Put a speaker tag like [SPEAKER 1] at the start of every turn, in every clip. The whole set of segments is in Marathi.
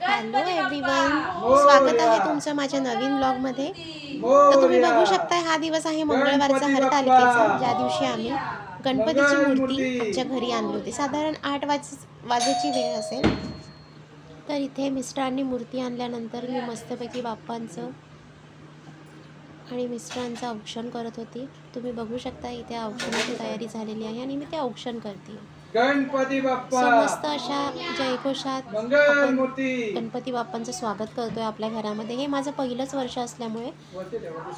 [SPEAKER 1] हॅलो एव्हरीवन, स्वागत आहे तुमचं माझ्या नवीन ब्लॉगमध्ये. तर तुम्ही बघू शकता हा दिवस आहे मंगळवारचा हरतालिकेचा, ज्या दिवशी आम्ही गणपतीची मूर्ती आमच्या घरी आणली होती. साधारण 8 वाजेची वेळ असेल. तर इथे मिस्टरांनी मूर्ती आणल्यानंतर मी मस्तपैकी बाप्पांचं आणि मिस्टरांचं औक्षण करत होती. तुम्ही बघू शकता इथे औक्षणाची तयारी झालेली आहे आणि मी ते औक्षण करते.
[SPEAKER 2] गणपती बाप्पा
[SPEAKER 1] सो मस्त अशा जयघोषात
[SPEAKER 2] मंगल
[SPEAKER 1] आपण
[SPEAKER 2] मूर्ती.
[SPEAKER 1] गणपती बाप्पांचं स्वागत करतोय आपल्या घरामध्ये. हे माझं पहिलंच वर्ष असल्यामुळे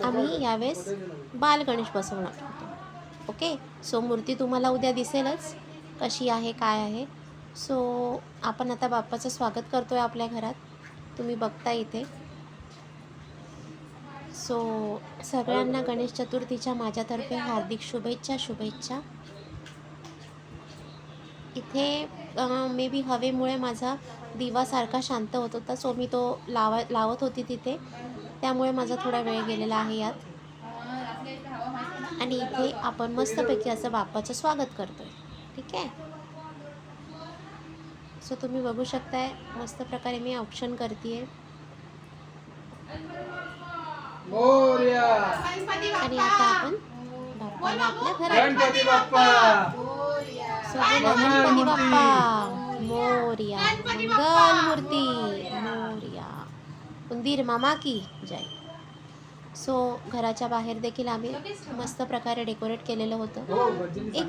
[SPEAKER 1] आम्ही यावेळेस बाल गणेश बसवणार होतो. ओके, सो मूर्ती तुम्हाला उद्या दिसेलच कशी आहे काय आहे. सो आपण आता बाप्पाचं स्वागत करतोय आपल्या घरात, तुम्ही बघता इथे. सो सगळ्यांना गणेश चतुर्थीच्या माझ्यातर्फे हार्दिक शुभेच्छा. इथे मे बी हवेमुळे माझा दिवा सारखा शांत होत होता, सो मी तो लावत होती तिथे, त्यामुळे माझा थोडा वेळ गेलेला आहे यात. आणि इथे आपण मस्तपैकी असं बाप्पाचं स्वागत करतोय. ठीक आहे, सो तुम्ही बघू शकताय मस्त प्रकारे मी औक्षण करते. आणि आता आपण बाप्पाला आपल्या घरात
[SPEAKER 2] गणपती बाप्पा
[SPEAKER 1] गणपती बाप्पा मोरया, मंगल मूर्ती मोरया, उंदीर मामा की जय. सो घराच्या बाहेर देखील आम्ही मस्त प्रकारे डेकोरेट केलेलं होतं. एक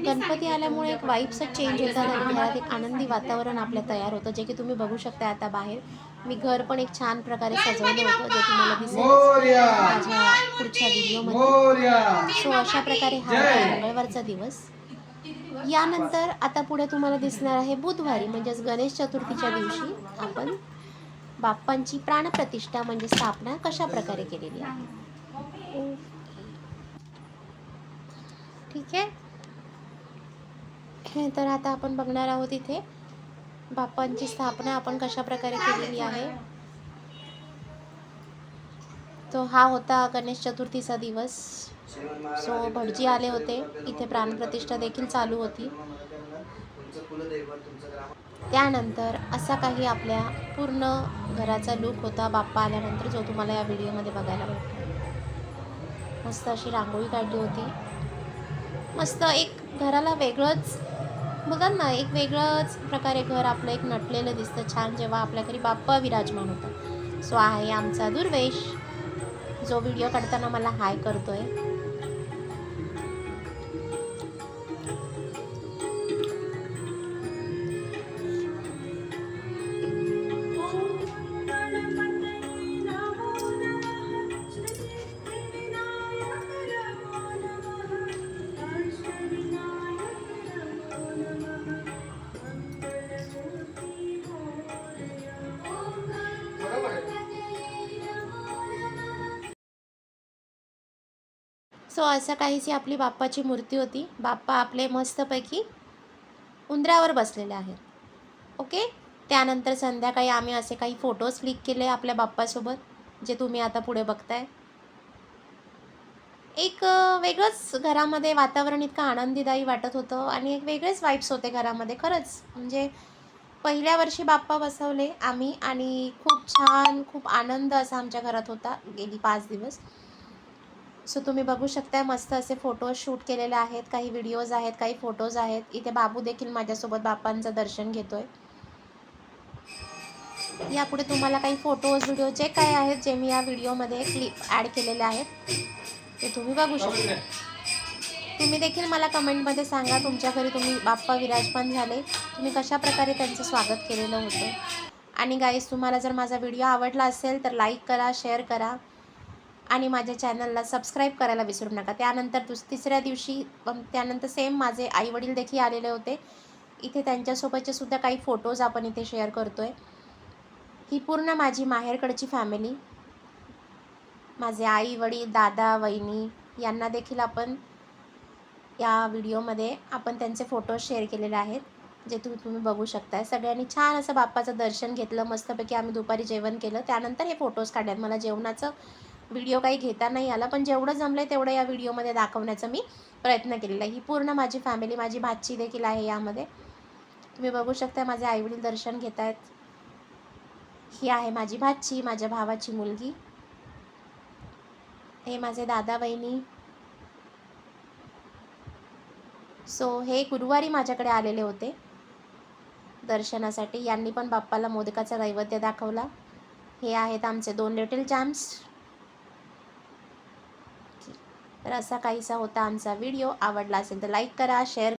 [SPEAKER 1] गणपती आल्यामुळे एक वाईब्सच चेंज होतात आणि घरात एक आनंदी वातावरण आपल्या तयार होतं, जे की तुम्ही बघू शकता. आता बाहेर मी घर पण एक छान प्रकारे सजवलं होतं, जे तुम्हाला दिसेल माझ्या पुढच्या व्हिडिओमध्ये. सो अशा प्रकारे हा मंगळवारचा दिवस. यानंतर आता पुढे तुम्हाला दिसणार आहे बुधवारी, म्हणजेच गणेश चतुर्थीच्या दिवशी आपण बाप्पांची प्राणप्रतिष्ठा म्हणजे स्थापना कशा प्रकारे केलेली आहे. ठीक आहे, हे तर आता आपण बघणार आहोत इथे बाप्पांची स्थापना आपण कशा प्रकारे केलेली आहे. तो हा होता गणेश चतुर्थीचा दिवस. सो भटजी आले होते इथे, प्राणप्रतिष्ठा देखील चालू होती. त्यानंतर असा काही आपल्या पूर्ण घराचा लुक होता बाप्पा आल्यानंतर, जो तुम्हाला या व्हिडिओमध्ये बघायला भेटतो. मस्त अशी रांगोळी काढली होती. मस्त एक घराला वेगळंच मुलांना एक वेगळंच प्रकारे घर आपलं एक नटलेलं दिसतं छान, जेव्हा आपल्या घरी बाप्पा विराजमान होता. सो आहे आमचा दुर्वेश, जो व्हिडिओ काढताना मला हाय करतोय. सो असं काहीशी आपली बाप्पाची मूर्ती होती. बाप्पा आपले मस्तपैकी उंदरावर बसलेले आहेत. ओके, त्यानंतर संध्याकाळी आम्ही असे काही फोटोज क्लिक केले आपल्या बाप्पासोबत, जे तुम्ही आता पुढे बघताय. एक वेगळंच घरामध्ये वातावरण इतकं आनंदीदायी वाटत होतं आणि एक वेगळेच वाईब्स होते घरामध्ये. खरंच म्हणजे पहिल्या वर्षी बाप्पा बसवले आम्ही आणि खूप छान, खूप आनंद असा आमच्या घरात होता गेली 5 दिवस. सो तुम्ही बघू शकता मस्त असे फोटोज शूट केलेले आहेत, काही व्हिडिओज आहेत, काही फोटोज आहेत. इथे बाबू देखील माझ्यासोबत बाप्पांचं दर्शन घेतोय. यापुढे तुम्हाला काही फोटोज व्हिडिओ जे काय आहेत, जे मी या व्हिडिओमध्ये क्लिप ॲड केलेले आहेत, ते तुम्ही बघू शकता. तुम्ही देखील मला कमेंटमध्ये सांगा तुमच्या घरी तुम्ही बाप्पा विराजमान झाले, तुम्ही कशा प्रकारे त्यांचं स्वागत केलेलं होतं. आणि गाईज, तुम्हाला जर माझा व्हिडिओ आवडला असेल तर लाईक करा, शेअर करा आणि माझ्या चॅनलला सबस्क्राईब करायला विसरू नका. त्यानंतर तिसऱ्या दिवशी त्यानंतर सेम माझे आईवडील देखील आलेले होते इथे, त्यांच्यासोबतचे सुद्धा काही फोटोज आपण इथे शेअर करतोय. ही पूर्ण माझी माहेरकडची फॅमिली, माझे आई वडील, दादा, वहिनी यांना देखील आपण या व्हिडिओमध्ये आपण त्यांचे फोटोज शेअर केलेले आहेत, जे तुम्ही बघू शकताय. सगळ्यांनी छान असं बाप्पाचं दर्शन घेतलं. मस्तपैकी आम्ही दुपारी जेवण केलं, त्यानंतर हे फोटोज काढल्यात. मला जेवणाचं व्हिडिओ काही घेता नाही आला, पण जेवढं जमलं तेवढं या व्हिडिओमध्ये दाखवण्याचा मी प्रयत्न केलेला आहे. ही पूर्ण माझी फॅमिली, माझी भाची देखील आहे यामध्ये. तुम्ही बघू शकता माझे आईवडील दर्शन घेत आहेत. ही आहे माझी भाची, माझ्या भावाची मुलगी. हे माझे दादा वहिनी. सो हे गुरुवारी माझ्याकडे आलेले होते दर्शनासाठी. यांनी पण बाप्पाला मोदकाचा नैवेद्य दाखवला. हे आहेत आमचे 2 लिटिल चॅम्प्स. तर असा काहीसा होता आमचा व्हिडिओ. आवडला असेल तर लाईक करा, शेअर